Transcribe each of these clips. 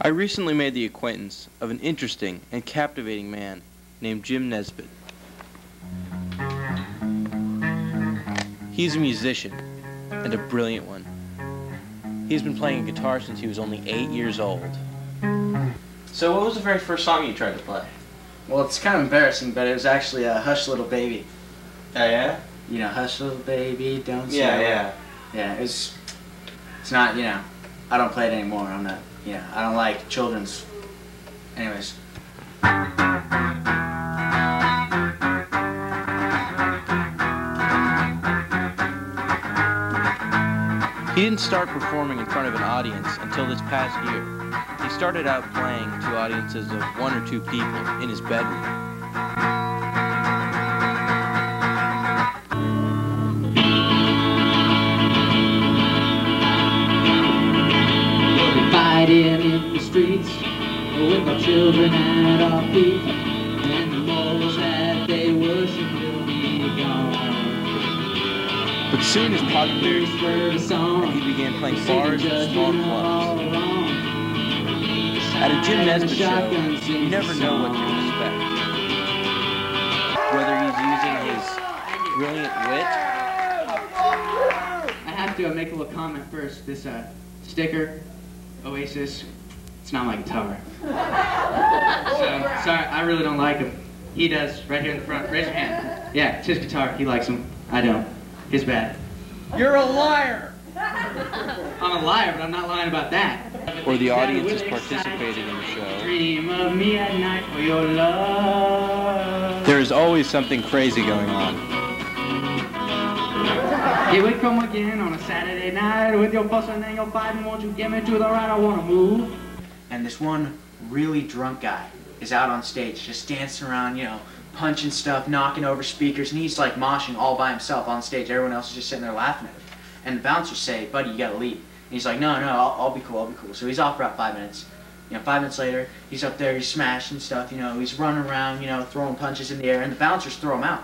I recently made the acquaintance of an interesting and captivating man named Jim Nesbit. He's a musician, and a brilliant one. He's been playing guitar since he was only 8 years old. So what was the very first song you tried to play? Well, it's kind of embarrassing, but it was actually Hush Little Baby. Oh, yeah? You know, Hush Little Baby, don't say Yeah. Yeah, it's not, you know, I don't play it anymore. I'm not, you know, I don't like children's. Anyways. He didn't start performing in front of an audience until this past year. He started out playing to audiences of 1 or 2 people in his bedroom. We're fighting in the streets with our children at our feet, and the morals that they worship will be gone. But soon his popularity spread, and he began playing bars and small clubs. At a Jim Nesbit show, you never know what to expect. Whether he's using his brilliant wit. I have to make a little comment first. This sticker, Oasis, it's not my guitar. So, sorry, I really don't like him. He does, right here in the front. Raise your hand. Yeah, it's his guitar. He likes him. I don't. His bad. You're a liar! I'm a liar, but I'm not lying about that. Or the audience is participating in the show. Dream of me at night for your love. There is always something crazy going on. Here we come again on a Saturday night with your fussing and your fighting. Won't you get me to the right? I want to move. And this one really drunk guy is out on stage just dancing around, you know, punching stuff, knocking over speakers, and he's like moshing all by himself on stage. Everyone else is just sitting there laughing at him. And the bouncers say, buddy, you gotta leave. And he's like, no, I'll be cool, I'll be cool. So he's off for about 5 minutes. You know, 5 minutes later, he's up there, he's smashing stuff, you know, he's running around, you know, throwing punches in the air, and the bouncers throw him out.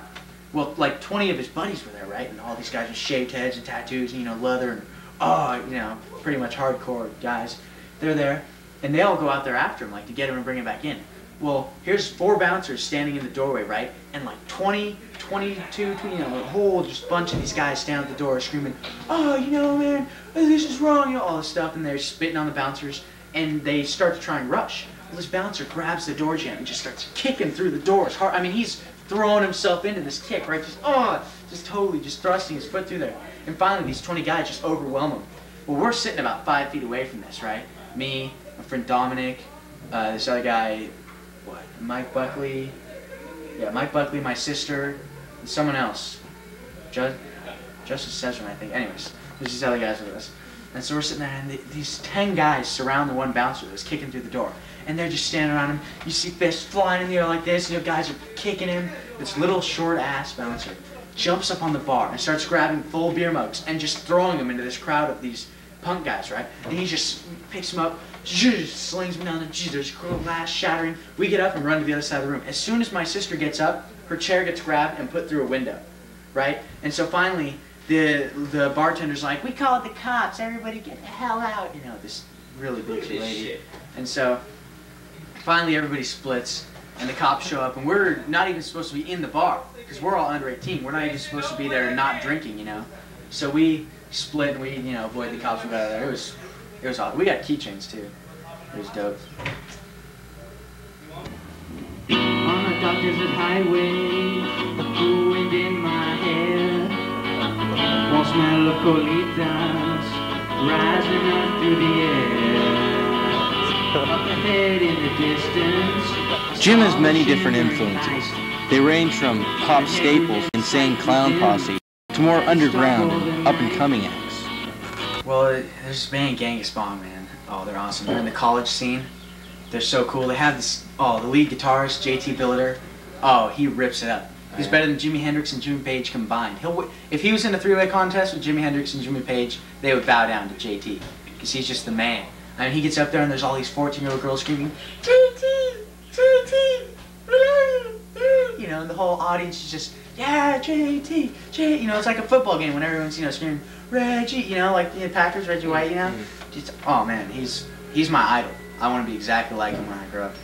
Well, like 20 of his buddies were there, right? And all these guys with shaved heads and tattoos, and, you know, leather, and, you know, pretty much hardcore guys. They're there, and they all go out there after him, like, to get him and bring him back in. Well, here's 4 bouncers standing in the doorway, right? And like 20, 22, you know, a whole just bunch of these guys stand at the door screaming, oh, you know, man, this is wrong, you know, all this stuff, and they're spitting on the bouncers, and they start to try and rush. Well, this bouncer grabs the door jamb and just starts kicking through the doors hard. I mean, he's throwing himself into this kick, right? Just totally just thrusting his foot through there. And finally, these 20 guys just overwhelm him. Well, we're sitting about 5 feet away from this, right? Me, my friend Dominic, this other guy, Mike Buckley, Mike Buckley, my sister, and someone else. Justice Session, I think. Anyways, there's these other guys with us. And so we're sitting there, and these 10 guys surround the one bouncer that's kicking through the door. And they're just standing around him. You see fists flying in the air like this, and you know, guys are kicking him. This little short-ass bouncer jumps up on the bar and starts grabbing full beer mugs and just throwing them into this crowd of these punk guys, right? And he just picks them up, slings me down, and there's glass shattering. We get up and run to the other side of the room. As soon as my sister gets up, her chair gets grabbed and put through a window, right? And so finally, the bartender's like, we called the cops, everybody get the hell out. You know, this really bitchy lady. And so finally everybody splits, and the cops show up, and we're not even supposed to be in the bar, because we're all under 18. We're not even supposed to be there not drinking, you know? So we split, and we, you know, avoid the cops from out of there. It was awesome. We got keychains too. It was dope. On a dark desert highway, the cool wind in my hair, warm smell of colitas rising up through the air. Up ahead in the distance. Jim has many different influences. They range from pop staples, Insane Clown Posse, to more underground and up-and-coming acts. Well, there's this band Genghis Bong, man. Oh, they're awesome. They're in the college scene. They're so cool. They have this, the lead guitarist, JT Billiter. Oh, he rips it up. He's better than Jimi Hendrix and Jimmy Page combined. If he was in a 3-way contest with Jimi Hendrix and Jimmy Page, they would bow down to JT, because he's just the man. I mean, he gets up there and there's all these 14-year-old girls screaming, JT, JT, you know, and the whole audience is just, yeah, JT, J. You know, it's like a football game when everyone's, you know, screaming, Reggie, you know, like the Packers, Reggie White, you know. Just, oh man, he's my idol. I want to be exactly like him when I grow up.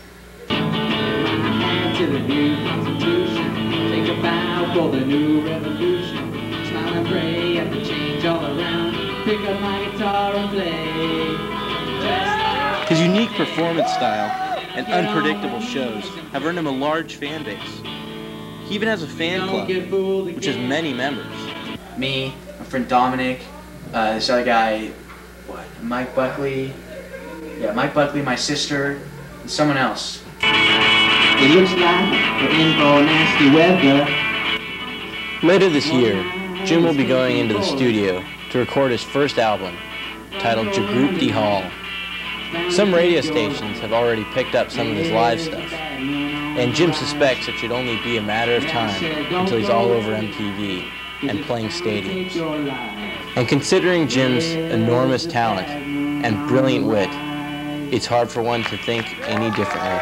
To the new constitution, take a bow for the new revolution. Smile and pray at the change all around. Pick up my guitar and play. His unique performance style and unpredictable shows have earned him a large fan base. He even has a fan club, which has many members. Me, my friend Dominic, this other guy, Mike Buckley. Yeah, Mike Buckley, my sister, and someone else. It looks like we're in for nasty weather. Later this year, Jim will be going into the studio to record his first album, titled Djigger. Some radio stations have already picked up some of his live stuff, and Jim suspects it should only be a matter of time until he's all over MTV and playing stadiums. And considering Jim's enormous talent and brilliant wit, it's hard for one to think any differently.